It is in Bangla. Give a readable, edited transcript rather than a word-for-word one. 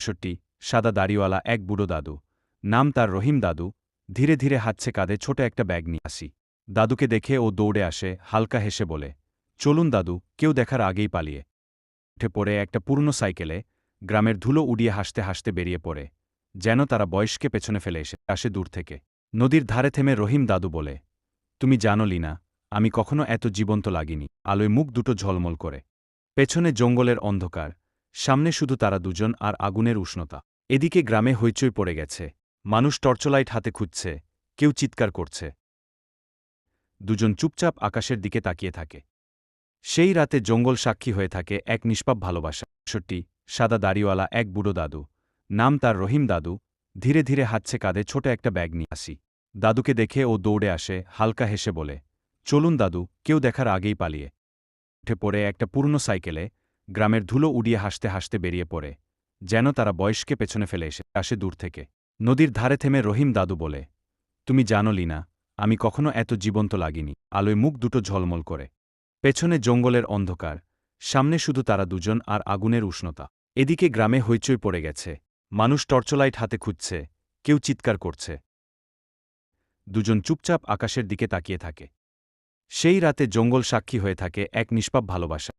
৬৫ সাদা দাড়িওয়ালা এক বুড়ো দাদু। নাম তার রহিম দাদু। ধীরে ধীরে হাঁটছে, কাঁধে ছোট একটা ব্যাগ নিয়ে আসি। দাদুকে দেখে ও দৌড়ে আসে, হালকা হেসে বলে, চলুন দাদু, কেউ দেখার আগেই পালিয়ে উঠে পড়ে একটা পুরনো সাইকেলে, গ্রামের ধুলো উড়িয়ে হাসতে হাসতে বেরিয়ে পড়ে, যেন তারা বয়সকে পেছনে ফেলে আসে দূর থেকে। নদীর ধারে থেমে রহিম দাদু বলে, তুমি জানো লিনা, আমি কখনো এত জীবন্ত লাগিনি। আলোয় মুখ দুটো ঝলমল করে। পেছনে জঙ্গলের অন্ধকার, সামনে শুধু তারা দুজন আর আগুনের উষ্ণতা। এদিকে গ্রামে হইচই পড়ে গেছে। মানুষ টর্চলাইট হাতে খুঁজছে, কেউ চিৎকার করছে। দুজন চুপচাপ আকাশের দিকে তাকিয়ে থাকে। সেই রাতে জঙ্গল সাক্ষী হয়ে থাকে এক নিষ্পাপ ভালোবাসা। ৬৫ সাদা দাড়িওয়ালা এক বুড়ো দাদু। নাম তার রহিম দাদু। ধীরে ধীরে হাঁটছে, কাঁধে ছোট একটা ব্যাগ নিয়ে আসি। দাদুকে দেখে ও দৌড়ে আসে, হালকা হেসে বলে, চলুন দাদু, কেউ দেখার আগেই পালিয়ে উঠে পড়ে একটা পুরনো সাইকেলে, গ্রামের ধুলো উড়িয়ে হাসতে হাসতে বেরিয়ে পড়ে, যেন তারা বয়সকে পেছনে ফেলে আসে দূর থেকে। নদীর ধারে থেমে রহিম দাদু বলে, তুমি জানো লিনা, আমি কখনো এত জীবন্ত লাগিনি। আলোয় মুখ দুটো ঝলমল করে। পেছনে জঙ্গলের অন্ধকার, সামনে শুধু তারা দুজন আর আগুনের উষ্ণতা। এদিকে গ্রামে হইচই পড়ে গেছে। মানুষ টর্চলাইট হাতে খুঁজছে, কেউ চিৎকার করছে। দুজন চুপচাপ আকাশের দিকে তাকিয়ে থাকে। সেই রাতে জঙ্গল সাক্ষী হয়ে থাকে এক নিষ্পাপ ভালোবাসা।